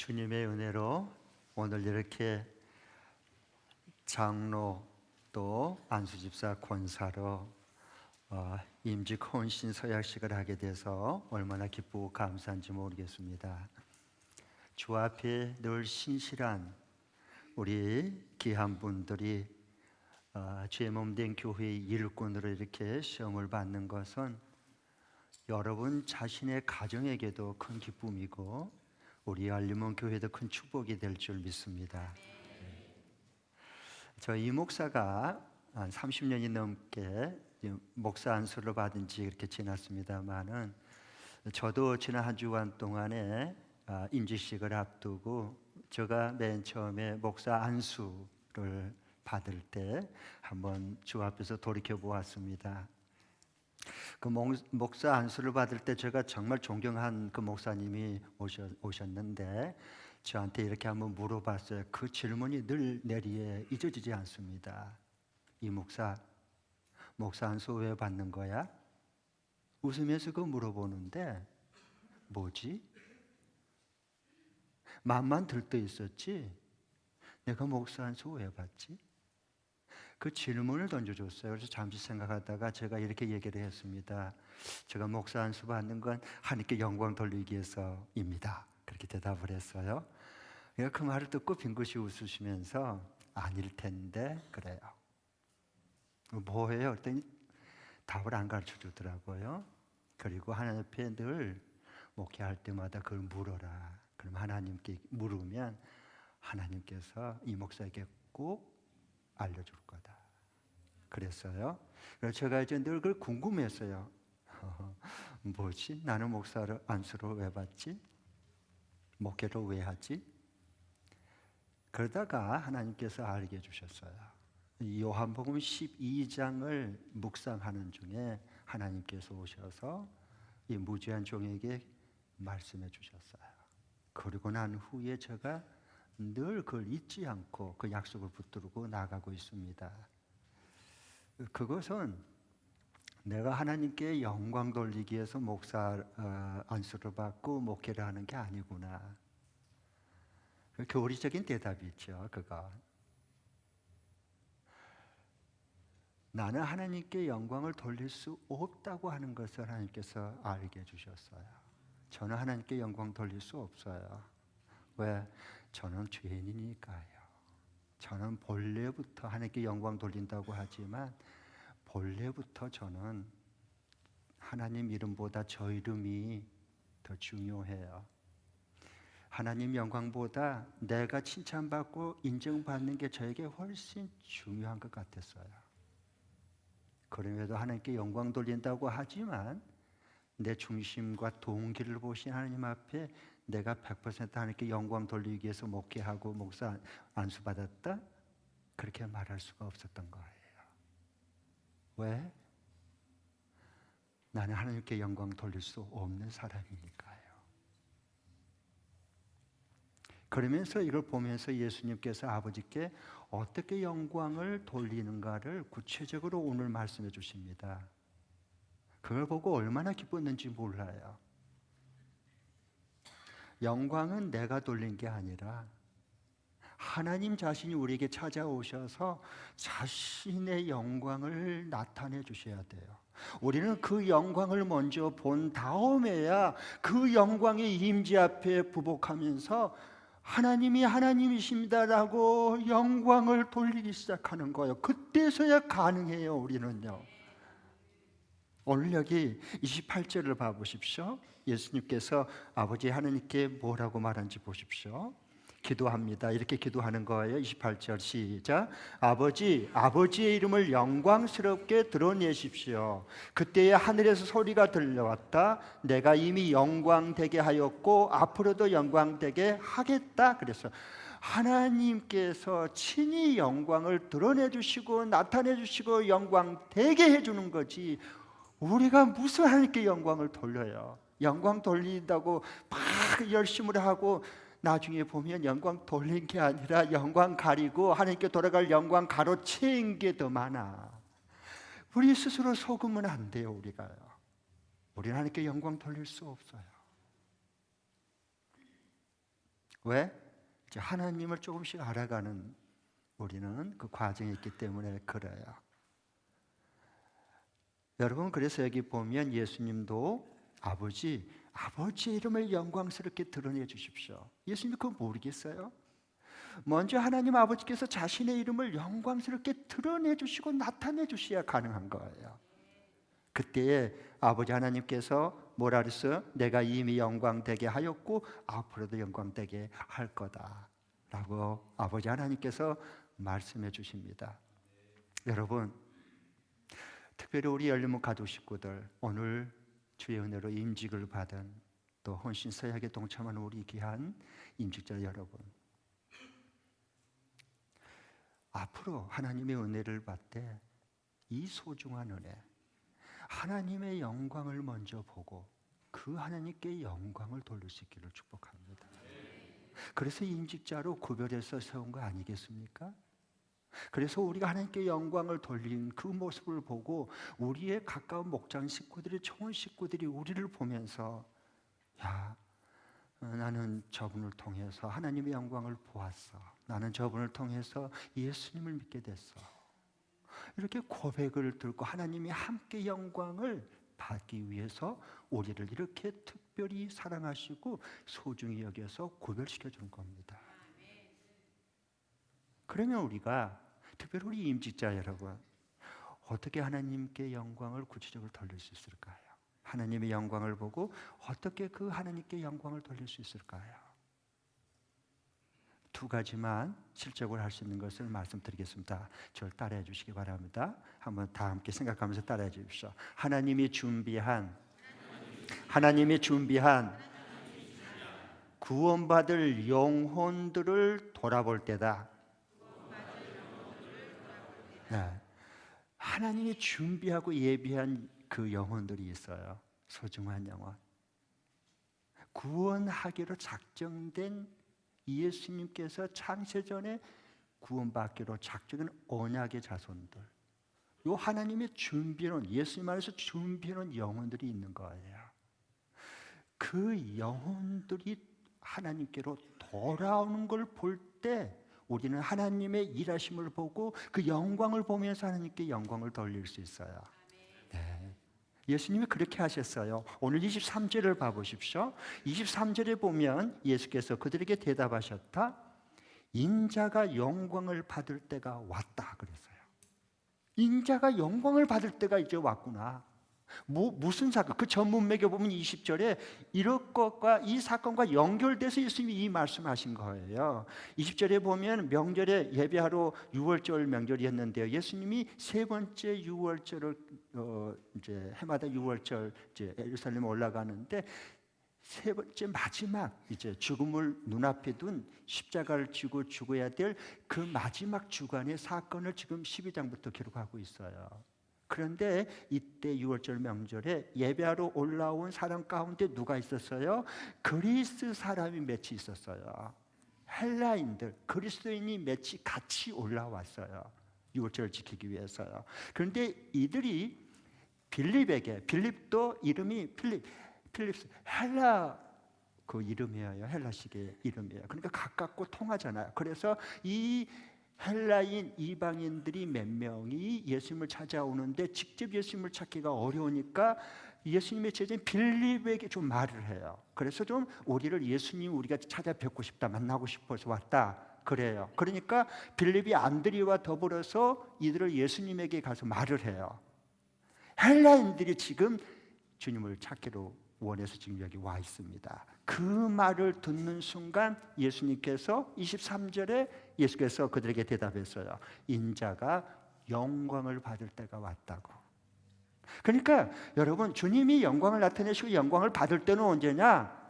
주님의 은혜로 오늘 이렇게 장로 또 안수집사 권사로 임직 혼신 서약식을 하게 돼서 얼마나 기쁘고 감사한지 모르겠습니다. 주 앞에 늘 신실한 우리 귀한 분들이 죄 몸된 교회의 일꾼으로 이렇게 시험을 받는 것은 여러분 자신의 가정에게도 큰 기쁨이고 우리 알림원 교회도 큰 축복이 될 줄 믿습니다. 저희 목사가 한 30년이 넘게 목사 안수를 받은 지 이렇게 지났습니다만은 저도 지난 한 주간 동안에 임직식을 앞두고 제가 맨 처음에 목사 안수를 받을 때 한번 주 앞에서 돌이켜 보았습니다. 그 목사 안수를 받을 때 제가 정말 존경한 그 목사님이 오셨는데 저한테 이렇게 한번 물어봤어요. 그 질문이 늘 내리에 잊어지지 않습니다. 이 목사 안수 왜 받는 거야? 웃으면서 그 물어보는데 뭐지? 마음만 들떠 있었지? 내가 목사 안수 왜 받지? 그 질문을 던져줬어요. 그래서 잠시 생각하다가 제가 이렇게 얘기를 했습니다. 제가 목사 안수 받는 건 하나님께 영광 돌리기 위해서입니다. 그렇게 대답을 했어요. 그 말을 듣고 빙긋이 웃으시면서 아닐 텐데 그래요. 뭐예요? 그랬더니 답을 안 가르쳐 주더라고요. 그리고 하나님 앞에 늘 목회할 때마다 그걸 물어라. 그럼 하나님께 물으면 하나님께서 이 목사에게 꼭 알려줄 거다. 그랬어요. 그래서 제가 이제 늘 그걸 궁금했어요. 뭐지? 나는 목사를 안수를 왜 받지? 목회를 왜 하지? 그러다가 하나님께서 알게 해주셨어요. 요한복음 12장을 묵상하는 중에 하나님께서 오셔서 이 무죄한 종에게 말씀해 주셨어요. 그리고 난 후에 제가 늘 그걸 잊지 않고 그 약속을 붙들고 나가고 있습니다. 그것은 내가 하나님께 영광 돌리기 위해서 목사 안수를 받고 목회를 하는 게 아니구나. 교리적인 대답이죠. 그거. 나는 하나님께 영광을 돌릴 수 없다고 하는 것을 하나님께서 알게 해주셨어요. 저는 하나님께 영광 돌릴 수 없어요. 왜? 저는 죄인이니까요. 저는 본래부터 하나님께 영광 돌린다고 하지만 본래부터 저는 하나님 이름보다 저 이름이 더 중요해요. 하나님 영광보다 내가 칭찬받고 인정받는 게 저에게 훨씬 중요한 것 같았어요. 그럼에도 하나님께 영광 돌린다고 하지만 내 중심과 동기를 보신 하나님 앞에 내가 100% 하나님께 영광 돌리기 위해서 목회하고 목사 안수 받았다? 그렇게 말할 수가 없었던 거예요. 왜? 나는 하나님께 영광 돌릴 수 없는 사람이니까요. 그러면서 이걸 보면서 예수님께서 아버지께 어떻게 영광을 돌리는가를 구체적으로 오늘 말씀해 주십니다. 그걸 보고 얼마나 기뻤는지 몰라요. 영광은 내가 돌린 게 아니라 하나님 자신이 우리에게 찾아오셔서 자신의 영광을 나타내 주셔야 돼요. 우리는 그 영광을 먼저 본 다음에야 그 영광의 임재 앞에 부복하면서 하나님이 하나님이십니다라고 영광을 돌리기 시작하는 거예요. 그때서야 가능해요. 우리는요. 오늘 여기 28절을 봐보십시오. 예수님께서 아버지 하나님께 뭐라고 말한지 보십시오. 기도합니다. 이렇게 기도하는 거예요. 28절 시작. 아버지의 이름을 영광스럽게 드러내십시오. 그때에 하늘에서 소리가 들려왔다. 내가 이미 영광되게 하였고 앞으로도 영광되게 하겠다. 그래서 하나님께서 친히 영광을 드러내 주시고 나타내 주시고 영광되게 해주는 거지. 우리가 무슨 하나님께 영광을 돌려요? 영광 돌린다고 막 열심을 하고 나중에 보면 영광 돌린 게 아니라 영광 가리고 하나님께 돌아갈 영광 가로채인 게 더 많아. 우리 스스로 속으면 안 돼요. 우리가요. 우리는 하나님께 영광 돌릴 수 없어요. 왜? 이제 하나님을 조금씩 알아가는 우리는 그 과정이 있기 때문에 그래요. 여러분, 그래서 여기 보면 예수님도 아버지의 이름을 영광스럽게 드러내 주십시오. 예수님 그거 모르겠어요? 먼저 하나님 아버지께서 자신의 이름을 영광스럽게 드러내 주시고 나타내 주셔야 가능한 거예요. 그때에 아버지 하나님께서 뭐라 그랬어요? 내가 이미 영광되게 하였고 앞으로도 영광되게 할 거다 라고 아버지 하나님께서 말씀해 주십니다. 여러분, 특별히 우리 열린문 가족 식구들, 오늘 주의 은혜로 임직을 받은 또 헌신 서약에 동참한 우리 귀한 임직자 여러분, 앞으로 하나님의 은혜를 받되 이 소중한 은혜, 하나님의 영광을 먼저 보고 그 하나님께 영광을 돌릴 수 있기를 축복합니다. 그래서 임직자로 구별해서 세운 거 아니겠습니까? 그래서 우리가 하나님께 영광을 돌린 그 모습을 보고 우리의 가까운 목장 식구들이, 좋은 식구들이 우리를 보면서 야, 나는 저분을 통해서 하나님의 영광을 보았어. 나는 저분을 통해서 예수님을 믿게 됐어. 이렇게 고백을 들고 하나님이 함께 영광을 받기 위해서 우리를 이렇게 특별히 사랑하시고 소중히 여겨서 구별시켜 주는 겁니다. 그러면 우리가, 특별히 우리 임직자 여러분, 어떻게 하나님께 영광을 구체적으로 돌릴 수 있을까요? 하나님의 영광을 보고 어떻게 그 하나님께 영광을 돌릴 수 있을까요? 두 가지만 실적으로 할 수 있는 것을 말씀드리겠습니다. 저를 따라해 주시기 바랍니다. 한번 다 함께 생각하면서 따라해 주십시오. 하나님이 준비한 구원받을 영혼들을 돌아볼 때다. 네. 하나님이 준비하고 예비한 그 영혼들이 있어요. 소중한 영혼. 구원하기로 작정된, 예수님께서 창세전에 구원받기로 작정한 언약의 자손들, 요 하나님의 준비해놓은, 예수님 안에서 준비해놓은 영혼들이 있는 거예요. 그 영혼들이 하나님께로 돌아오는 걸 볼 때 우리는 하나님의 일하심을 보고 그 영광을 보면서 하나님께 영광을 돌릴 수 있어요. 네. 예수님이 그렇게 하셨어요. 오늘 23절을 봐보십시오. 23절에 보면 예수께서 그들에게 대답하셨다. 인자가 영광을 받을 때가 왔다 그랬어요. 인자가 영광을 받을 때가 이제 왔구나. 무슨 사건? 그 전문맥에 보면 20절에 이런 것과 이 사건과 연결돼서 예수님이 이 말씀하신 거예요. 20절에 보면 명절에 예배하러 유월절 명절이었는데요. 예수님이 세 번째 유월절을 이제 해마다 유월절 이제 예루살렘에 올라가는데 세 번째 마지막 이제 죽음을 눈앞에 둔, 십자가를 지고 죽어야 될 그 마지막 주간의 사건을 지금 12장부터 기록하고 있어요. 그런데 이때 유월절 명절에 예배하러 올라온 사람 가운데 누가 있었어요? 그리스 사람이 몇이 있었어요. 헬라인들, 그리스도인이 몇이 같이 올라왔어요. 유월절을 지키기 위해서요. 그런데 이들이 빌립도 이름이 필립스, 헬라 그 이름이에요. 헬라식의 이름이에요. 그러니까 가깝고 통하잖아요. 그래서 이 헬라인 이방인들이 몇 명이 예수님을 찾아오는데 직접 예수님을 찾기가 어려우니까 예수님의 제자인 빌립에게 좀 말을 해요. 그래서 좀 우리를 예수님 우리가 찾아뵙고 싶다, 만나고 싶어서 왔다 그래요. 그러니까 빌립이 안드레와 더불어서 이들을 예수님에게 가서 말을 해요. 헬라인들이 지금 주님을 찾기로 원해서 지금 여기 와 있습니다. 그 말을 듣는 순간 예수님께서 23절에 예수께서 그들에게 대답했어요. 인자가 영광을 받을 때가 왔다고. 그러니까 여러분, 주님이 영광을 나타내시고 영광을 받을 때는 언제냐?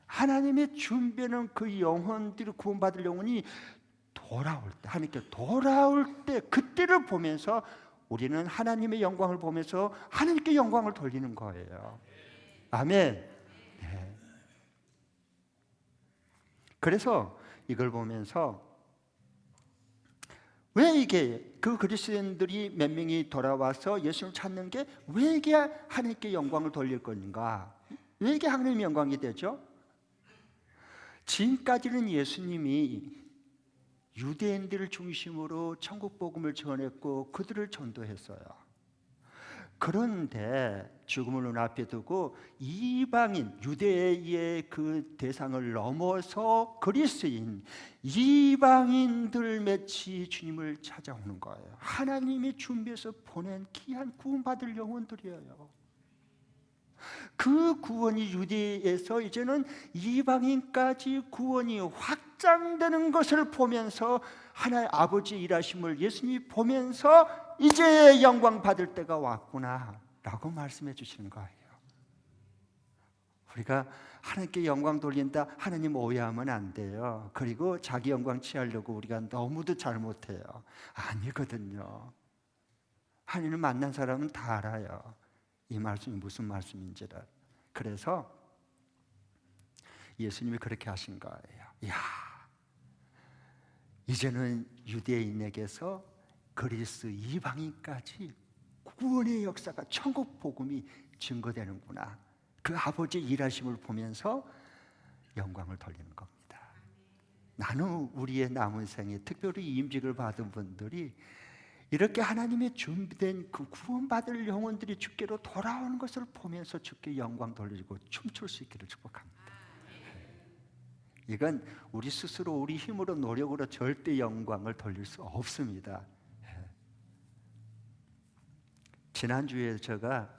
하나님의 준비하는 그 영혼들이, 구원받을 영혼이 돌아올 때, 하나님께 돌아올 때, 그때를 보면서 우리는 하나님의 영광을 보면서 하나님께 영광을 돌리는 거예요. 아멘. 네. 그래서 이걸 보면서 왜 이게 그 그리스도인들이 몇 명이 돌아와서 예수를 찾는 게 왜 이게 하나님께 영광을 돌릴 건가? 왜 이게 하나님의 영광이 되죠? 지금까지는 예수님이 유대인들을 중심으로 천국 복음을 전했고 그들을 전도했어요. 그런데 죽음을 눈앞에 두고 이방인, 유대의 그 대상을 넘어서 그리스인, 이방인들 맺이 주님을 찾아오는 거예요. 하나님이 준비해서 보낸 귀한 구원받을 영혼들이에요. 그 구원이 유대에서 이제는 이방인까지 구원이 확장되는 것을 보면서 하나의 아버지 일하심을 예수님이 보면서 이제 영광 받을 때가 왔구나 라고 말씀해 주시는 거예요. 우리가 하나님께 영광 돌린다, 하나님 오해하면 안 돼요. 그리고 자기 영광 취하려고 우리가 너무도 잘못해요. 아니거든요. 하나님을 만난 사람은 다 알아요. 이 말씀이 무슨 말씀인지를. 그래서 예수님이 그렇게 하신 거예요. 야, 이제는 유대인에게서 그리스 이방인까지 구원의 역사가, 천국 복음이 증거되는구나. 그 아버지의 일하심을 보면서 영광을 돌리는 겁니다. 나는 우리의 남은 생에, 특별히 임직을 받은 분들이 이렇게 하나님의 준비된 그 구원받을 영혼들이 주께로 돌아오는 것을 보면서 주께 영광 돌리고 춤출 수 있기를 축복합니다. 이건 우리 스스로 우리 힘으로 노력으로 절대 영광을 돌릴 수 없습니다. 지난주에 제가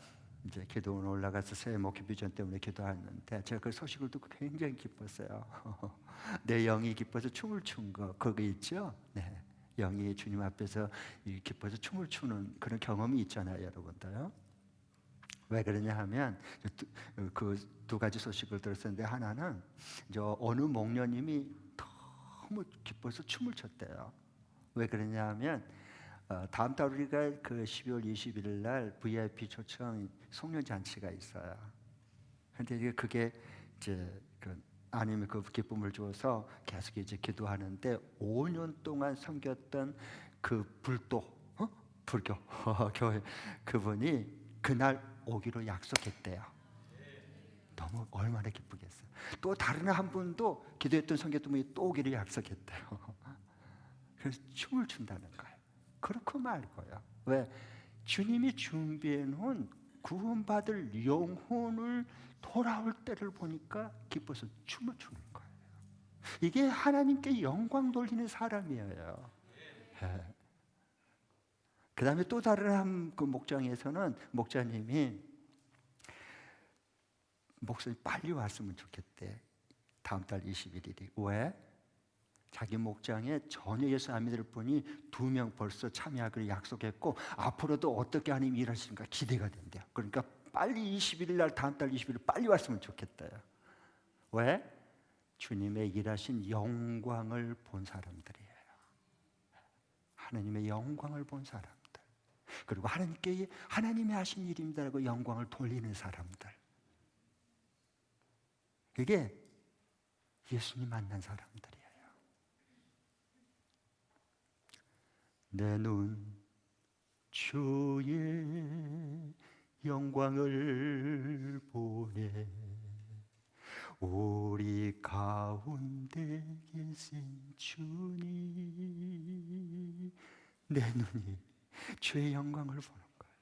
이제 기도원 올라가서 새해 목회 비전 때문에 기도했는데 제가 그 소식을 듣고 굉장히 기뻤어요. 내 영이 기뻐서 춤을 춘 거 그거 있죠? 네. 영이 주님 앞에서 기뻐서 춤을 추는 그런 경험이 있잖아요, 여러분들요. 왜 그러냐 하면 그 두 가지 소식을 들었었는데, 하나는 어느 목녀님이 너무 기뻐서 춤을 췄대요. 왜 그러냐 하면 다음 달 우리가 그 12월 21일 날 VIP 초청 송년 잔치가 있어요. 그런데 그게 이제 아니면 그 기쁨을 주어서 계속 이제 기도하는데 5년 동안 섬겼던 그 불교 교회 그분이 그날 오기로 약속했대요. 너무 얼마나 기쁘겠어요. 또 다른 한 분도 기도했던 성교했던 분이 또 오기로 약속했대요. 그래서 춤을 춘다는 거예요. 그렇고 말고요. 왜? 주님이 준비해 놓은 구원받을 영혼을 돌아올 때를 보니까 기뻐서 춤을 추는 거예요. 이게 하나님께 영광 돌리는 사람이에요. 그 다음에 또 다른 한 그 목장에서는 목자님이 목사님 빨리 왔으면 좋겠대. 다음 달 21일이. 왜? 자기 목장에 전혀 예수 안 믿을 분이 2명 벌써 참여하기로 약속했고 앞으로도 어떻게 하나님 일하시는가 기대가 된대요. 그러니까 빨리 21일 날 다음 달 21일 빨리 왔으면 좋겠대요. 왜? 주님의 일하신 영광을 본 사람들이에요. 하나님의 영광을 본 사람들. 그리고 하나님께 하나님이 하신 일입니다라고 영광을 돌리는 사람들. 이게 예수님 만난 사람들이에요. 내 눈 주의 영광을 보네. 우리 가운데 계신 주님. 내 눈이 주의 영광을 보는 거예요.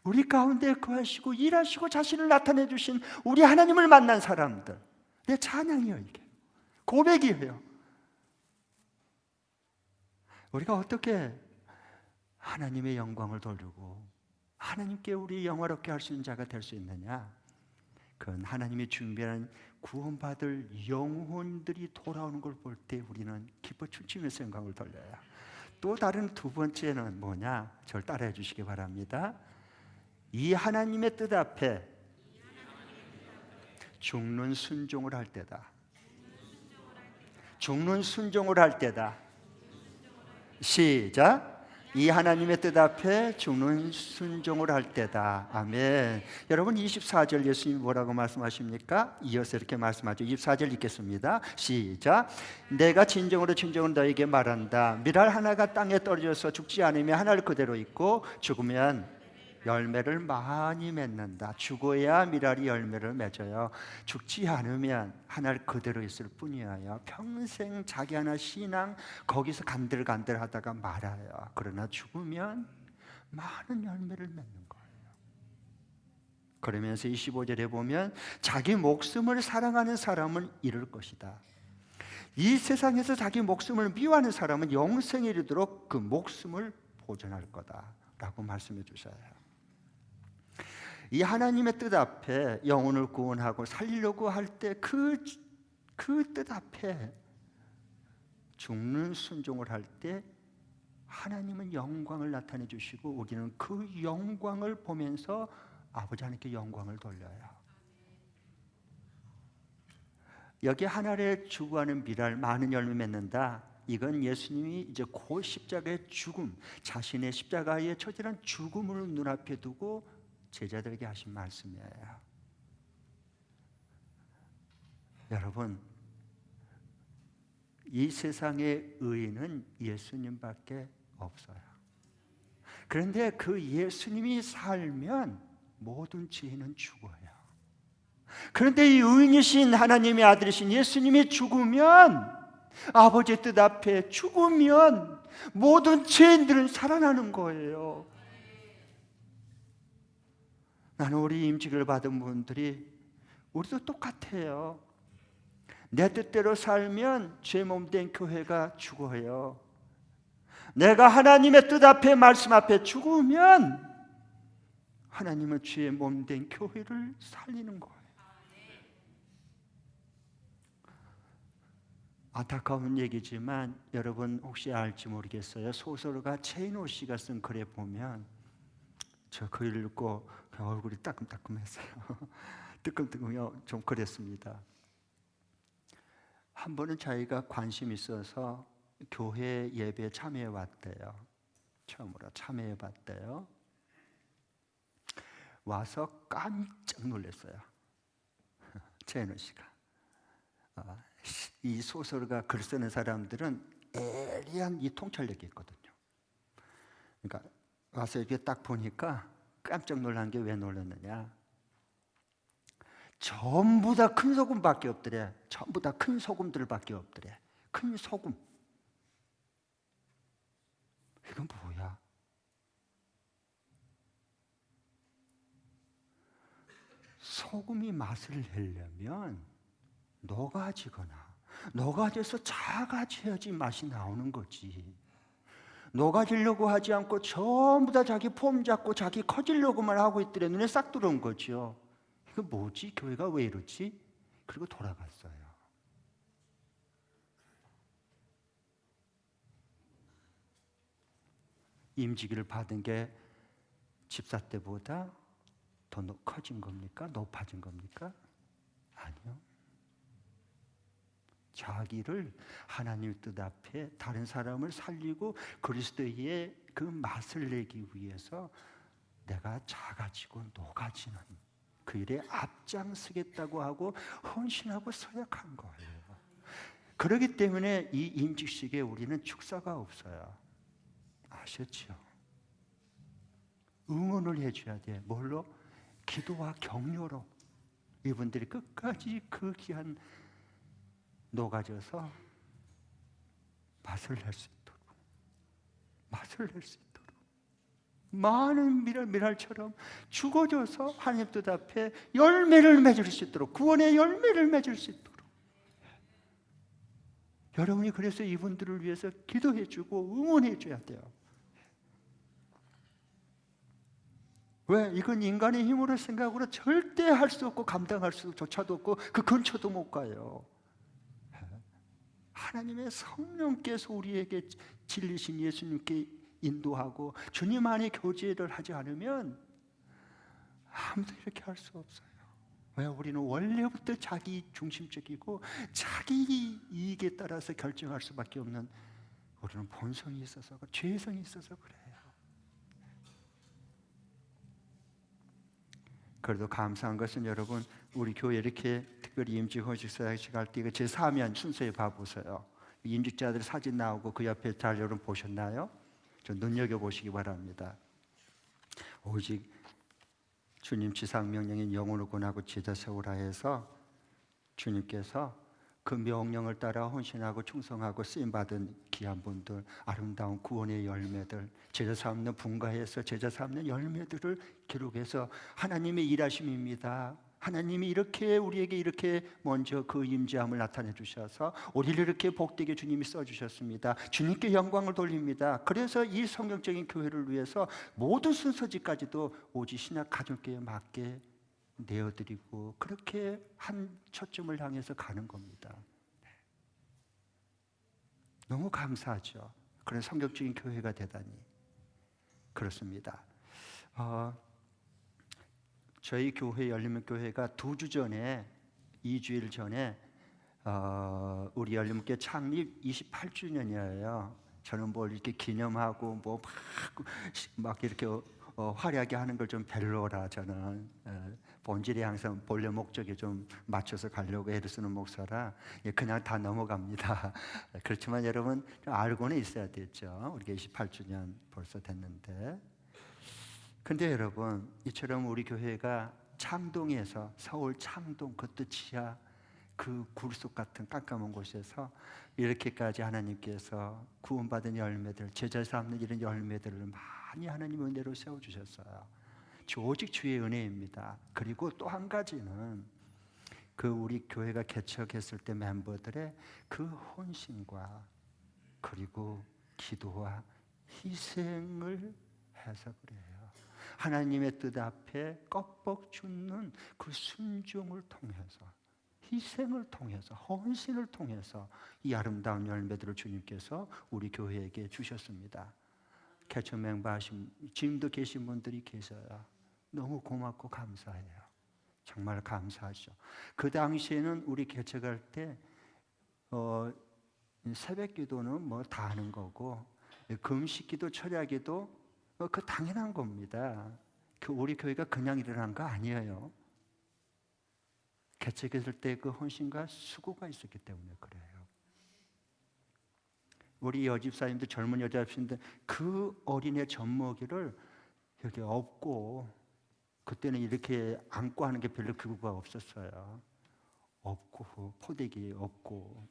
우리 가운데 거하시고 일하시고 자신을 나타내 주신 우리 하나님을 만난 사람들. 내 찬양이에요. 이게 고백이에요. 우리가 어떻게 하나님의 영광을 돌리고 하나님께 우리 영화롭게 할 수 있는 자가 될 수 있느냐? 그건 하나님이 준비한 구원받을 영혼들이 돌아오는 걸 볼 때 우리는 기뻐 춤추면서 영광을 돌려요. 또 다른 두 번째는 뭐냐? 저를 따라해 주시기 바랍니다. 이 하나님의 뜻 앞에 죽는 순종을 할 때다. 죽는 순종을 할 때다. 시작. 이 하나님의 뜻 앞에 죽는 순종을 할 때다. 아멘. 여러분 24절 예수님이 뭐라고 말씀하십니까? 이어서 이렇게 말씀하죠. 24절 읽겠습니다. 시작. 내가 진정으로 너에게 말한다. 밀알 하나가 땅에 떨어져서 죽지 않으면 하나를 그대로 있고 죽으면 열매를 많이 맺는다. 죽어야 미랄이 열매를 맺어요. 죽지 않으면 하나를 그대로 있을 뿐이에요. 평생 자기 하나 신앙 거기서 간들간들 하다가 말아요. 그러나 죽으면 많은 열매를 맺는 거예요. 그러면서 25절에 보면 자기 목숨을 사랑하는 사람은 이룰 것이다. 이 세상에서 자기 목숨을 미워하는 사람은 영생에 이르도록 그 목숨을 보존할 거다라고 말씀해 주셔요. 이 하나님의 뜻 앞에 영혼을 구원하고 살리려고 할 때 그 뜻 앞에 죽는 순종을 할 때 하나님은 영광을 나타내 주시고 우리는 그 영광을 보면서 아버지 하나님께 영광을 돌려요. 여기 하나를 추구하는 미랄 많은 열매 맺는다. 이건 예수님이 이제 그 십자가의 죽음, 자신의 십자가의 처절한 죽음을 눈앞에 두고 제자들에게 하신 말씀이에요. 여러분, 이 세상의 의인은 예수님밖에 없어요. 그런데 그 예수님이 살면 모든 죄인은 죽어요. 그런데 이 의인이신 하나님의 아들이신 예수님이 죽으면, 아버지의 뜻 앞에 죽으면 모든 죄인들은 살아나는 거예요. 나는 우리 임직을 받은 분들이 우리도 똑같아요. 내 뜻대로 살면 죄 몸된 교회가 죽어요. 내가 하나님의 뜻 앞에 말씀 앞에 죽으면 하나님은 죄 몸된 교회를 살리는 거예요. 안타까운 얘기지만 여러분 혹시 알지 모르겠어요. 소설가 체인호 씨가 쓴 글에 보면 저 글 읽고 얼굴이 따끔따끔했어요. 뜨끔뜨끔 좀 그랬습니다. 한 번은 자기가 관심 있어서 교회 예배에 참여해 왔대요. 처음으로 참여해 봤대요. 와서 깜짝 놀랐어요. 체인호 씨가. 이 소설가 글 쓰는 사람들은 예리한 이 통찰력이 있거든요. 그러니까 와서 이렇게 딱 보니까 깜짝 놀란 게 왜 놀랐느냐? 전부 다 큰 소금밖에 없더래. 전부 다 큰 소금들밖에 없더래. 큰 소금. 이건 뭐야? 소금이 맛을 내려면 녹아져서 작아져야지 맛이 나오는 거지. 녹아지려고 하지 않고 전부 다 자기 폼 잡고 자기 커지려고만 하고 있더래. 눈에 싹 들어온 거죠. 이거 뭐지? 교회가 왜 이러지? 그리고 돌아갔어요. 임직을 받은 게 집사 때보다 더 커진 겁니까? 높아진 겁니까? 아니요. 자기를 하나님의 뜻 앞에 다른 사람을 살리고 그리스도의 그 맛을 내기 위해서 내가 작아지고 녹아지는 그 일에 앞장서겠다고 하고 헌신하고 서약한 거예요. 그렇기 때문에 이 임직식에 우리는 축사가 없어요. 아셨죠? 응원을 해줘야 돼. 뭘로? 기도와 격려로. 이분들이 끝까지 그 귀한 녹아져서 맛을 낼 수 있도록 많은 미랄처럼 죽어져서 하나님 뜻 앞에 열매를 맺을 수 있도록, 구원의 열매를 맺을 수 있도록. 여러분이 그래서 이분들을 위해서 기도해주고 응원해줘야 돼요. 왜? 이건 인간의 힘으로 생각으로 절대 할 수 없고 감당할 수조차도 없고 그 근처도 못 가요. 하나님의 성령께서 우리에게 진리신 예수님께 인도하고 주님 안에 교제를 하지 않으면 아무도 이렇게 할 수 없어요. 왜? 우리는 원래부터 자기 중심적이고 자기 이익에 따라서 결정할 수밖에 없는, 우리는 본성이 있어서, 죄성이 있어서 그래요. 그래도 감사한 것은 여러분, 우리 교회 이렇게 특별히 임직 헌식사역식 할 때 제 사면 순서에 봐보세요. 임직자들 사진 나오고 그 옆에 잘 여러분 보셨나요? 좀 눈여겨보시기 바랍니다. 오직 주님 지상명령인 영혼을 권하고 제자 세우라 해서 주님께서 그 명령을 따라 헌신하고 충성하고 쓰임받은 귀한 분들, 아름다운 구원의 열매들, 제자 삼는 분가해서 제자 삼는 열매들을 기록해서 하나님의 일하심입니다. 하나님이 이렇게 우리에게 이렇게 먼저 그 임재함을 나타내 주셔서 우리를 이렇게 복되게 주님이 써주셨습니다. 주님께 영광을 돌립니다. 그래서 이 성경적인 교회를 위해서 모든 순서지까지도 오직 신약 가족교회에 맞게 내어드리고 그렇게 한 초점을 향해서 가는 겁니다. 너무 감사하죠. 그런 성격적인 교회가 되다니. 그렇습니다. 저희 교회 열린문교회가 2주 전에 2주일 전에 우리 열린문교회 창립 28주년이에요. 저는 뭘 이렇게 기념하고 뭐 막 이렇게 화려하게 하는 걸 좀 별로라. 저는 본질이 항상 본래 목적에 좀 맞춰서 가려고 애를 쓰는 목사라 그냥 다 넘어갑니다. 그렇지만 여러분 알고는 있어야 되죠. 우리가 28주년 벌써 됐는데. 근데 여러분 이처럼 우리 교회가 창동에서 서울 창동 그것도 지하 그 굴속 같은 깜깜한 곳에서 이렇게까지 하나님께서 구원받은 열매들, 제자 삼는 이런 열매들을 많이 하나님 은혜로 세워주셨어요. 오직 주의 은혜입니다. 그리고 또 한 가지는 그 우리 교회가 개척했을 때 멤버들의 그 헌신과 그리고 기도와 희생을 해서 그래요. 하나님의 뜻 앞에 껍벅 죽는 그 순종을 통해서, 희생을 통해서, 헌신을 통해서 이 아름다운 열매들을 주님께서 우리 교회에게 주셨습니다. 개척 멤버하신 지금도 계신 분들이 계셔요. 너무 고맙고 감사해요. 정말 감사하죠. 그 당시에는 우리 개척할 때 새벽 기도는 뭐 다 하는 거고 금식 기도, 철야 기도 그 당연한 겁니다. 우리 교회가 그냥 일어난 거 아니에요. 개척했을 때 그 헌신과 수고가 있었기 때문에 그래요. 우리 여집사님들, 젊은 여집사님들 그 어린애 젖먹이를 이렇게 업고, 그때는 이렇게 안고 하는 게 별로 기구가 없었어요. 업고 포대기 업고,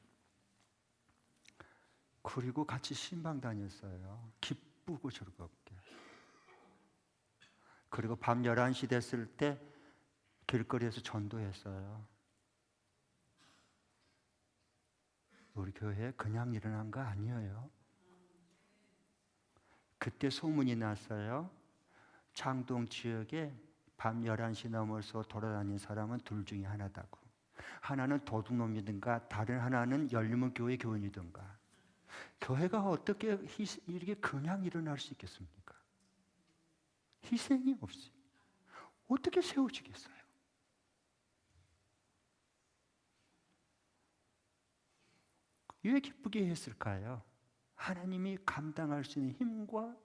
그리고 같이 신방 다녔어요. 기쁘고 즐겁게. 그리고 밤 11시 됐을 때 길거리에서 전도했어요. 우리 교회 그냥 일어난 거 아니에요. 그때 소문이 났어요. 창동 지역에 밤 11시 넘어서 돌아다니는 사람은 둘 중에 하나다고. 하나는 도둑놈이든가 다른 하나는 열린문 교회 교인이든가. 교회가 어떻게 이렇게 그냥 일어날 수 있겠습니까? 희생이 없이 어떻게 세워지겠어요? 왜 기쁘게 했을까요? 하나님이 감당할 수 있는 힘과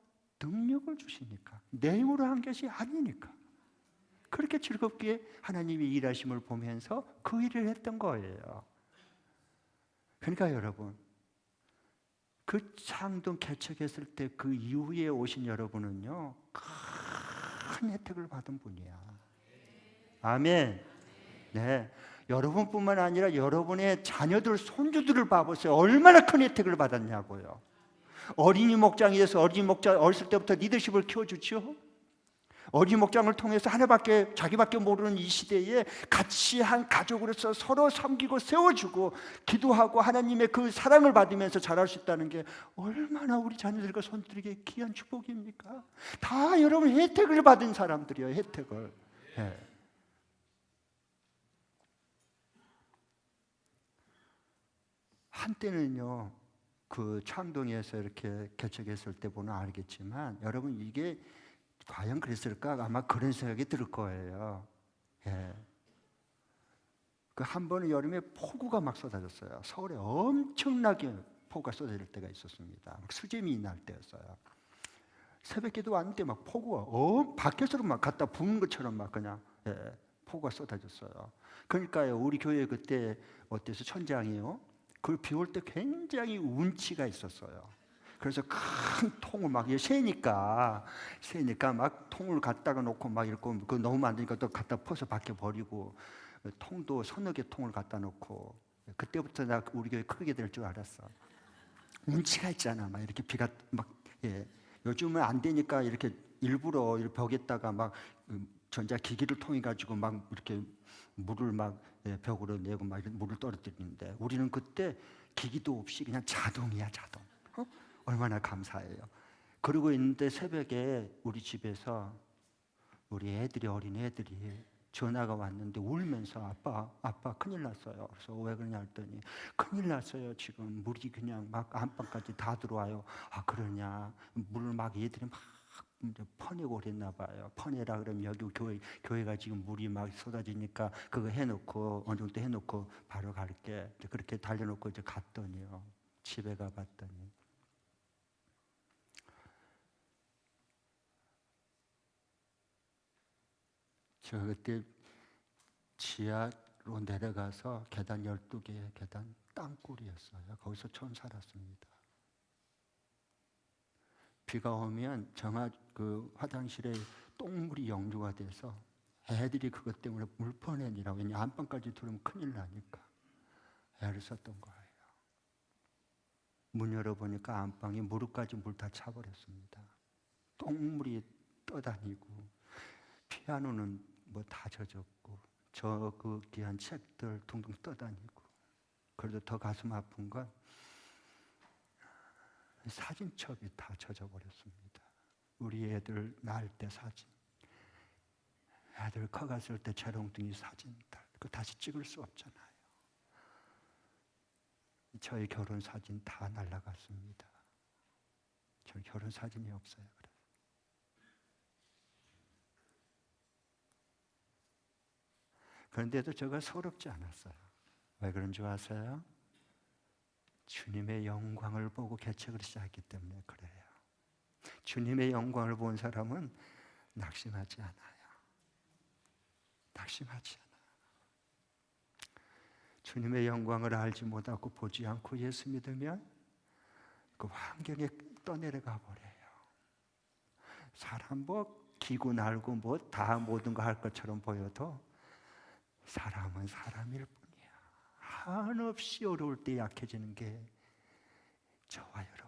능력을 주시니까, 내 힘으로 한 것이 아니니까. 그렇게 즐겁게 하나님이 일하심을 보면서 그 일을 했던 거예요. 그러니까 여러분, 그 창동 개척했을 때 그 이후에 오신 여러분은요, 큰 혜택을 받은 분이야. 아멘. 네, 여러분뿐만 아니라 여러분의 자녀들, 손주들을 봐보세요. 얼마나 큰 혜택을 받았냐고요. 어린이 목장에서 어린이 목장 어렸을 때부터 리더십을 키워주죠. 어린이 목장을 통해서 하나밖에 자기밖에 모르는 이 시대에 같이 한 가족으로서 서로 섬기고 세워주고 기도하고 하나님의 그 사랑을 받으면서 자랄 수 있다는 게 얼마나 우리 자녀들과 손들에게 귀한 축복입니까? 다 여러분 혜택을 받은 사람들이에요. 혜택을. 네. 한때는요, 그 창동에서 이렇게 개척했을 때 보면 알겠지만 여러분 이게 과연 그랬을까? 아마 그런 생각이 들 거예요. 예. 그 한 번은 여름에 폭우가 막 쏟아졌어요. 서울에 엄청나게 폭우가 쏟아질 때가 있었습니다. 수재미 날 때였어요. 새벽에도 왔는데 막 폭우가 밖에서 막 갖다 부은 것처럼 막 그냥 폭우가 쏟아졌어요. 그러니까요, 우리 교회 그때 어때서 천장이요? 그 비 올 때 굉장히 운치가 있었어요. 그래서 큰 통을 막 새니까 막 통을 갖다가 놓고 막 이러고 그 너무 많으니까 또 갖다 퍼서 밖에 버리고 통도 서너 개 통을 갖다 놓고 그때부터 나 우리 교회 크게 될 줄 알았어. 운치가 있잖아. 막 이렇게 비가 막 요즘은 안 되니까 이렇게 일부러 벽에다가 막 전자기기를 통해 가지고 막 이렇게 물을 막 벽으로 내고 막 물을 떨어뜨리는데 우리는 그때 기기도 없이 그냥 자동이야, 자동. 얼마나 감사해요. 그러고 있는데 새벽에 우리 집에서 우리 애들이 어린 애들이 전화가 왔는데 울면서 아빠 큰일 났어요. 그래서 왜 그러냐 했더니 큰일 났어요. 지금 물이 그냥 막 안방까지 다 들어와요. 아 그러냐? 물을 막 얘들이 막 퍼내고 그랬나 봐요. 퍼내라 그러면 여기 교회가 지금 물이 막 쏟아지니까 그거 해놓고 어느 정도 해놓고 바로 갈게. 그렇게 달려놓고 이제 갔더니요. 집에 가봤더니 저 그때 지하로 내려가서 계단 12개의 계단 땅굴이었어요. 거기서 처음 살았습니다. 비가 오면 그 화장실에 똥물이 역류가 돼서 애들이 그것 때문에 물 퍼내니라고. 왜냐 안방까지 들으면 큰일 나니까 애를 썼던 거예요. 문 열어보니까 안방에 무릎까지 물 다 차버렸습니다. 똥물이 떠다니고 피아노는 뭐 다 젖었고 저 그 귀한 책들 둥둥 떠다니고. 그래도 더 가슴 아픈 건 사진첩이 다 젖어버렸습니다. 우리 애들 낳을 때 사진, 애들 커갔을 때 재롱둥이 사진들, 그거 다시 찍을 수 없잖아요. 저희 결혼 사진 다 날라갔습니다. 저희 결혼 사진이 없어요. 그런데도 제가 서럽지 않았어요. 왜 그런 줄 아세요? 주님의 영광을 보고 개척을 시작했기 때문에 그래요. 주님의 영광을 본 사람은 낙심하지 않아요. 낙심하지 않아요. 주님의 영광을 알지 못하고 보지 않고 예수 믿으면 그 환경에 떠내려가 버려요. 사람 뭐 기고 날고 뭐 다 모든 거 할 것처럼 보여도 사람은 사람일 뿐이야. 한없이 어려울 때 약해지는 게 저와 여러분이야.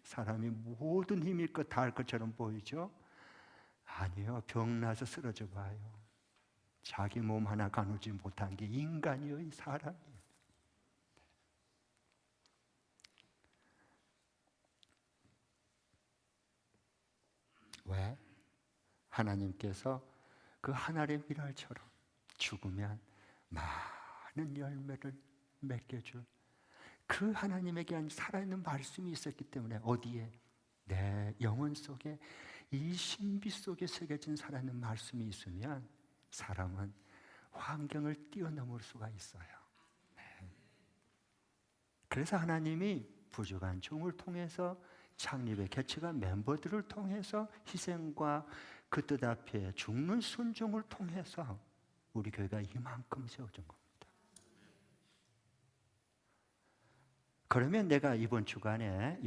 사람이 모든 힘일 것 다 할 것처럼 보이죠? 아니요. 병나서 쓰러져 봐요. 자기 몸 하나 가누지 못한 게 인간이요, 이 사람이에요. 왜? 하나님께서 그 하늘의 미랄처럼 죽으면 많은 열매를 맺게 줄 그 하나님에게 한 살아있는 말씀이 있었기 때문에 어디에? 내 영혼 속에 이 신비 속에 새겨진 살아있는 말씀이 있으면 사람은 환경을 뛰어넘을 수가 있어요. 그래서 하나님이 부족한 종을 통해서 창립의 개척한 멤버들을 통해서 희생과 그 뜻 앞에 죽는 순종을 통해서 우리 교회가 이만큼 세워진 겁니다. 그러면 내가 이번 주간에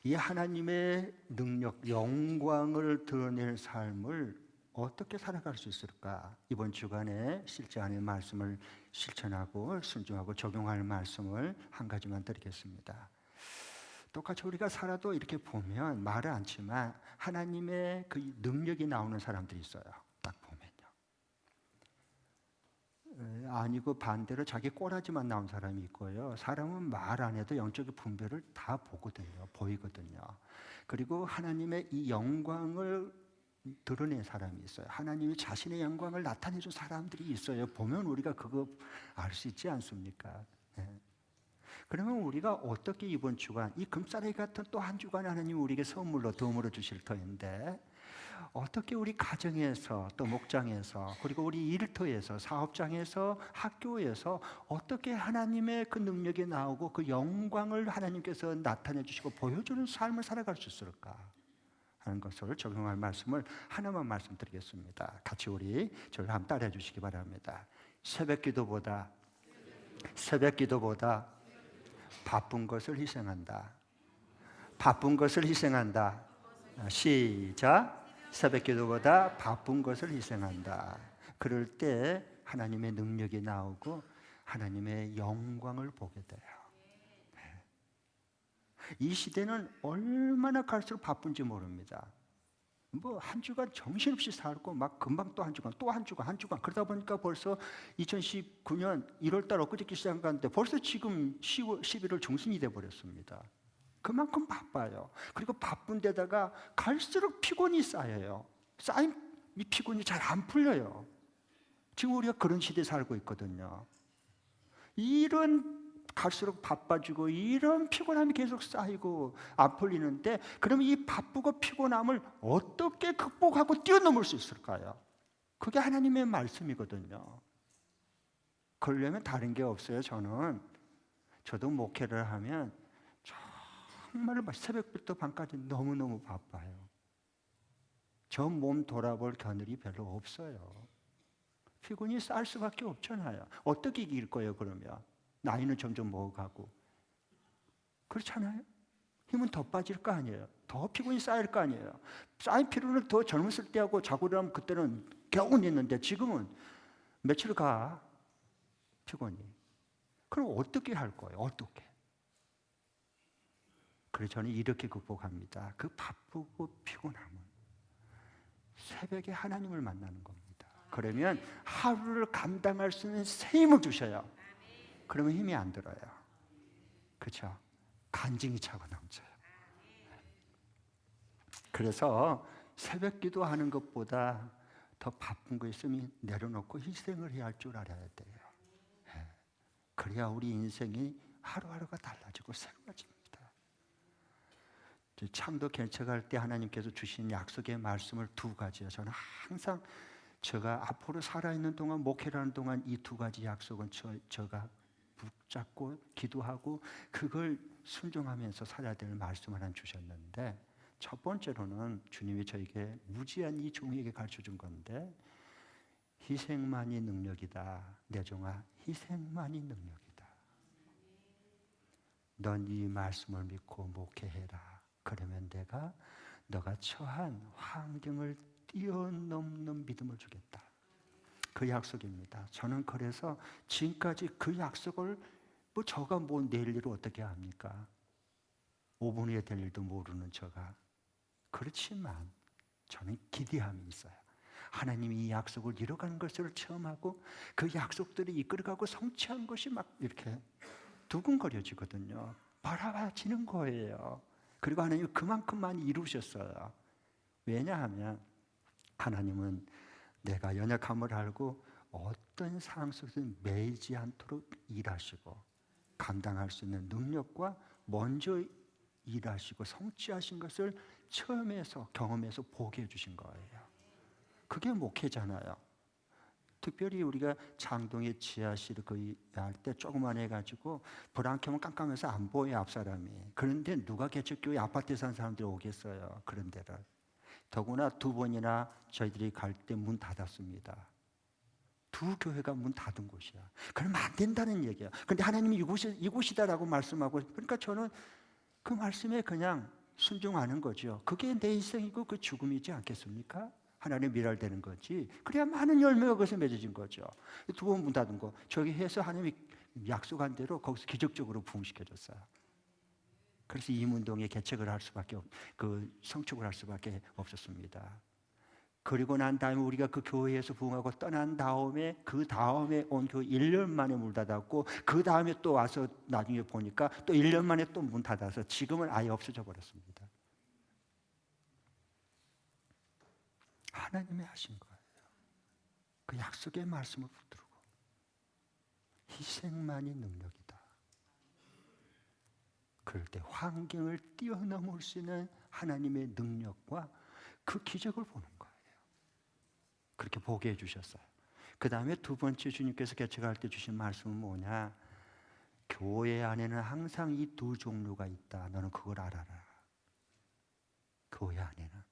이 하나님의 능력, 영광을 드러낼 삶을 어떻게 살아갈 수 있을까? 이번 주간에 실제 하나님의 말씀을 실천하고 순종하고 적용할 말씀을 한 가지만 드리겠습니다. 똑같이 우리가 살아도 이렇게 보면 말은 않지만 하나님의 그 능력이 나오는 사람들이 있어요. 딱 보면요. 아니고 반대로 자기 꼬라지만 나온 사람이 있고요. 사람은 말 안 해도 영적인 분별을 다 보이거든요. 그리고 하나님의 이 영광을 드러낸 사람이 있어요. 하나님이 자신의 영광을 나타내준 사람들이 있어요. 보면 우리가 그거 알 수 있지 않습니까? 네. 그러면 우리가 어떻게 이번 주간 이 금싸라기 같은 또 한 주간 하나님 우리에게 선물로 도움으로 주실 터인데 어떻게 우리 가정에서 또 목장에서 그리고 우리 일터에서 사업장에서 학교에서 어떻게 하나님의 그 능력이 나오고 그 영광을 하나님께서 나타내 주시고 보여주는 삶을 살아갈 수 있을까 하는 것을 적용할 말씀을 하나만 말씀드리겠습니다. 같이 저를 한번 따라해 주시기 바랍니다. 새벽 기도보다 바쁜 것을 희생한다. 바쁜 것을 희생한다. 시작. 새벽 기도보다 바쁜 것을 희생한다. 그럴 때 하나님의 능력이 나오고 하나님의 영광을 보게 돼요. 이 시대는 얼마나 갈수록 바쁜지 모릅니다. 뭐 한 주간 정신없이 살고 막 금방 또 한 주간 또 한 주간 한 주간 그러다 보니까 벌써 2019년 1월달 엊그저께 시작했는데 벌써 지금 10월 11월 중순이 돼 버렸습니다. 그만큼 바빠요. 그리고 바쁜 데다가 갈수록 피곤이 쌓여요. 쌓인 이 피곤이 잘 안 풀려요. 지금 우리가 그런 시대에 살고 있거든요. 이런 갈수록 바빠지고 이런 피곤함이 계속 쌓이고 안 풀리는데, 그러면 이 바쁘고 피곤함을 어떻게 극복하고 뛰어넘을 수 있을까요? 그게 하나님의 말씀이거든요. 그러려면 다른 게 없어요. 저도 목회를 하면 정말로 새벽부터 밤까지 너무너무 바빠요. 저 몸 돌아볼 겨를이 별로 없어요. 피곤이 쌓일 수밖에 없잖아요. 어떻게 이길 거예요, 그러면? 나이는 점점 먹어가고. 그렇잖아요? 힘은 더 빠질 거 아니에요. 더 피곤이 쌓일 거 아니에요. 쌓인 피로는 더 젊었을 때 하고 자고 일어나면 그때는 겨우 있는데 지금은 며칠 가, 피곤이. 그럼 어떻게 할 거예요? 어떻게? 그래서 저는 이렇게 극복합니다. 그 바쁘고 피곤함은 새벽에 하나님을 만나는 겁니다. 그러면 하루를 감당할 수 있는 새 힘을 주셔요. 그러면 힘이 안 들어요. 그렇죠? 간증이 차고 넘쳐요. 그래서 새벽 기도하는 것보다 더 바쁜 거 있으면 내려놓고 희생을 해야 할 줄 알아야 돼요. 그래야 우리 인생이 하루하루가 달라지고 새로워집니다. 창도 개척할 때 하나님께서 주신 약속의 말씀을 두 가지요. 저는 항상 제가 앞으로 살아있는 동안, 목회를 하는 동안 이 두 가지 약속은 제가 붙잡고 기도하고 그걸 순종하면서 살아야 될 말씀을 하나 주셨는데, 첫 번째로는 주님이 저에게 무지한 이 종에게 가르쳐준 건데, 희생만이 능력이다. 내 종아, 희생만이 능력이다. 넌 이 말씀을 믿고 목회해라. 그러면 내가 너가 처한 환경을 뛰어넘는 믿음을 주겠다. 그 약속입니다. 저는 그래서 지금까지 그 약속을 저가 내일 일을 어떻게 합니까? 5분 후에 될 일도 모르는 저가. 그렇지만 저는 기대함이 있어요. 하나님이 이 약속을 이뤄가는 것을 체험하고 그 약속들이 이끌어가고 성취한 것이 막 이렇게 두근거려지거든요. 바라봐지는 거예요. 그리고 하나님이 그만큼 많이 이루셨어요. 왜냐하면 하나님은 내가 연약함을 알고 어떤 상황 속에서는 매이지 않도록 일하시고 감당할 수 있는 능력과 먼저 일하시고 성취하신 것을 처음에서 경험해서 보게 해주신 거예요. 그게 목회잖아요. 특별히 우리가 장동의 지하실 거의 할 때 조그만 해가지고 불 안 켜면 깜깜해서 안 보여요, 앞 사람이. 그런데 누가 개척교회 아파트에 사는 사람들이 오겠어요, 그런 데를. 더구나 2번이나 저희들이 갈 때 문 닫았습니다. 두 교회가 문 닫은 곳이야. 그러면 안 된다는 얘기야. 그런데 하나님이 이곳이다라고 말씀하고, 그러니까 저는 그 말씀에 그냥 순종하는 거죠. 그게 내 인생이고 그 죽음이지 않겠습니까? 하나님 미랄되는 거지. 그래야 많은 열매가 그것에 맺어진 거죠. 2번 문 닫은 거 저기 해서 하나님이 약속한 대로 거기서 기적적으로 부흥시켜줬어요. 그래서 이문동에 개척을 할 수밖에 성축을 할 수밖에 없었습니다. 그리고 난 다음에 우리가 그 교회에서 부흥하고 떠난 다음에 그 다음에 온 교회 1년 만에 문 닫았고, 그 다음에 또 와서 나중에 보니까 또 1년 만에 또 문 닫아서 지금은 아예 없어져 버렸습니다. 하나님이 하신 거예요. 그 약속의 말씀을 붙들고 희생만이 능력이다. 그럴 때 환경을 뛰어넘을 수 있는 하나님의 능력과 그 기적을 보는 거예요. 그렇게 보게 해주셨어요. 그 다음에 두 번째 주님께서 개척할 때 주신 말씀은 뭐냐? 교회 안에는 항상 이 두 종류가 있다. 너는 그걸 알아라. 교회 안에는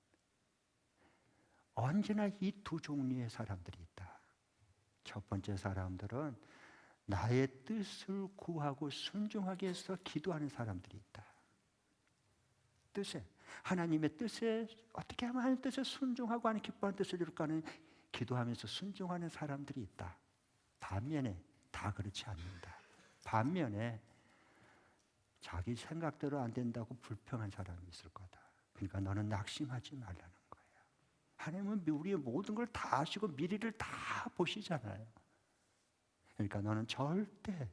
언제나 이 두 종류의 사람들이 있다. 첫 번째 사람들은 나의 뜻을 구하고 순종하기 위해서 기도하는 사람들이 있다. 뜻에, 하나님의 뜻에 어떻게 하면 하나님 뜻에 순종하고 하는 기뻐하는 뜻을 이룰까 하는 기도하면서 순종하는 사람들이 있다. 반면에 다 그렇지 않는다. 반면에 자기 생각대로 안 된다고 불평한 사람이 있을 거다. 그러니까 너는 낙심하지 말라는 거예요. 하나님은 우리의 모든 걸 다 아시고 미래를 다 보시잖아요. 그러니까 너는 절대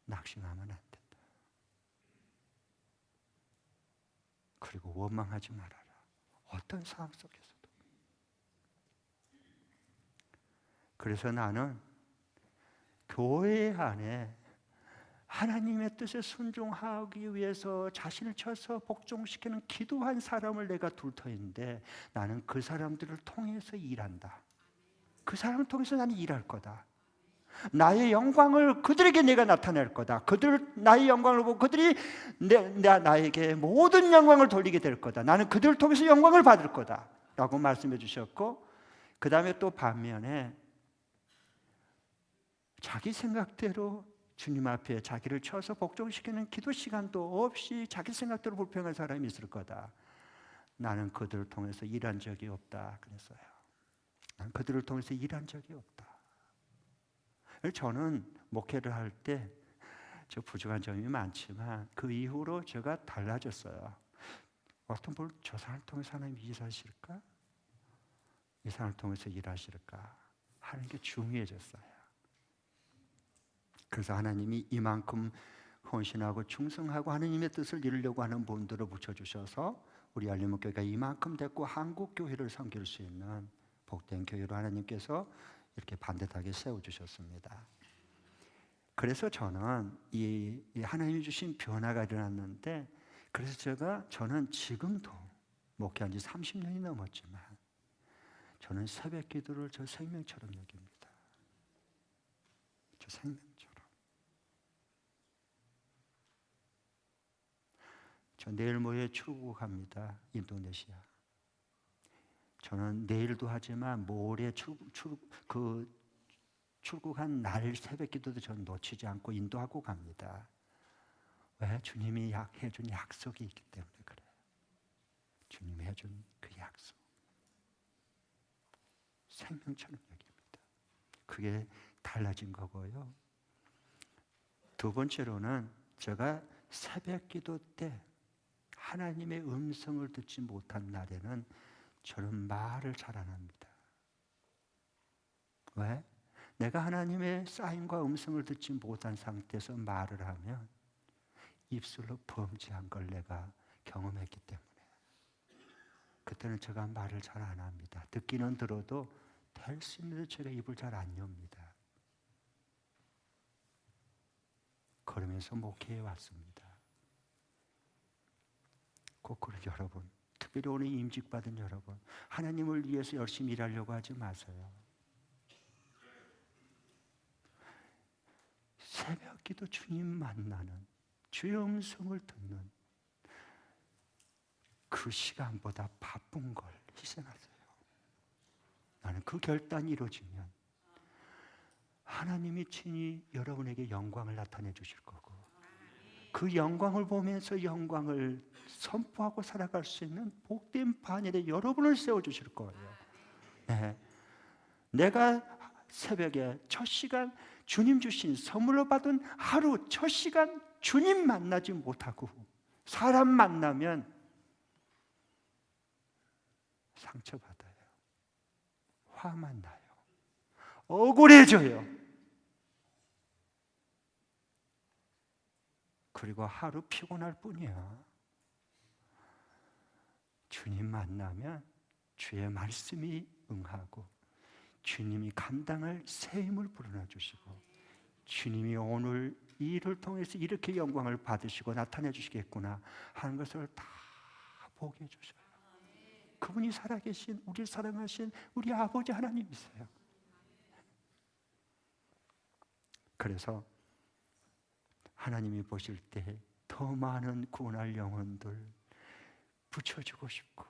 낙심하면 안 된다. 그리고 원망하지 말아라. 어떤 상황 속에서도. 그래서 나는 교회 안에 하나님의 뜻에 순종하기 위해서 자신을 쳐서 복종시키는 기도한 사람을 내가 둘 터인데 나는 그 사람들을 통해서 일한다. 그 사람을 통해서 나는 일할 거다. 나의 영광을 그들에게 내가 나타낼 거다. 그들 나의 영광을 보고 그들이 나에게 모든 영광을 돌리게 될 거다. 나는 그들을 통해서 영광을 받을 거다 라고 말씀해 주셨고, 그 다음에 또 반면에 자기 생각대로 주님 앞에 자기를 쳐서 복종시키는 기도 시간도 없이 자기 생각대로 불평한 사람이 있을 거다. 나는 그들을 통해서 일한 적이 없다 그랬어요. 나는 그들을 통해서 일한 적이 없다. 저는 목회를 할 때 저 부족한 점이 많지만 그 이후로 제가 달라졌어요. 어떤 분 저 사람을 통해서 하나님 일하실까? 이 사람을 통해서 일하실까? 하는 게 중요해졌어요. 그래서 하나님이 이만큼 헌신하고 충성하고 하나님의 뜻을 이루려고 하는 분들을 붙여주셔서 우리 알림목교회가 이만큼 됐고 한국교회를 섬길 수 있는 복된 교회로 하나님께서 이렇게 반듯하게 세워주셨습니다. 그래서 저는 이 하나님이 주신 변화가 일어났는데, 그래서 저는 지금도 목회한 지 30년이 넘었지만 저는 새벽 기도를 저 생명처럼 여깁니다. 저 생명처럼. 저 내일 모레 출국합니다. 인도네시아. 저는 내일도 하지만 모레 출국한 날 새벽 기도도 저는 놓치지 않고 인도하고 갑니다. 왜? 주님이 해준 약속이 있기 때문에 그래요. 주님이 해준 그 약속. 생명처럼 여깁니다. 그게 달라진 거고요. 두 번째로는 제가 새벽 기도 때 하나님의 음성을 듣지 못한 날에는 저는 말을 잘 안 합니다. 왜? 내가 하나님의 사인과 음성을 듣지 못한 상태에서 말을 하면 입술로 범죄한 걸 내가 경험했기 때문에 그때는 제가 말을 잘 안 합니다. 듣기는 들어도 될 수 있는데 제가 입을 잘 안 엽니다. 그러면서 목회해 왔습니다. 거꾸로 여러분, 특별히 오늘 임직받은 여러분, 하나님을 위해서 열심히 일하려고 하지 마세요. 새벽 기도 주님 만나는, 주의 음성을 듣는 그 시간보다 바쁜 걸 희생하세요. 나는 그 결단이 이루어지면 하나님이 친히 여러분에게 영광을 나타내 주실 거고, 그 영광을 보면서 영광을 선포하고 살아갈 수 있는 복된 반열에 여러분을 세워주실 거예요. 네. 내가 새벽에 첫 시간 주님 주신 선물로 받은 하루 첫 시간 주님 만나지 못하고 사람 만나면 상처받아요. 화만 나요. 억울해져요. 그리고 하루 피곤할 뿐이야. 주님 만나면 주의 말씀이 응하고 주님이 감당할 새 힘을 불어넣어 주시고 주님이 오늘 이 일을 통해서 이렇게 영광을 받으시고 나타내 주시겠구나 하는 것을 다 보게 해주셔요. 그분이 살아계신 우리를 사랑하신 우리 아버지 하나님이세요. 그래서 하나님이 보실 때 더 많은 구원할 영혼들 붙여주고 싶고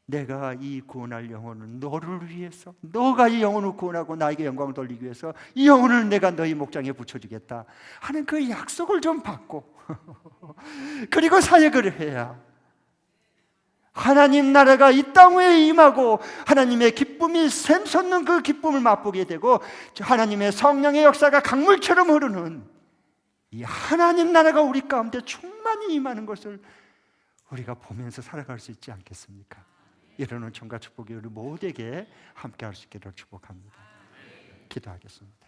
내가 이 구원할 영혼은 너를 위해서, 너가 이 영혼을 구원하고 나에게 영광을 돌리기 위해서 이 영혼을 내가 너희 목장에 붙여주겠다 하는 그 약속을 좀 받고 그리고 사역을 해야 하나님 나라가 이 땅에 임하고 하나님의 기쁨이 샘솟는 그 기쁨을 맛보게 되고 하나님의 성령의 역사가 강물처럼 흐르는 이 하나님 나라가 우리 가운데 충만히 임하는 것을 우리가 보면서 살아갈 수 있지 않겠습니까? 이런 은총과 축복이 우리 모두에게 함께 할 수 있기를 축복합니다. 기도하겠습니다.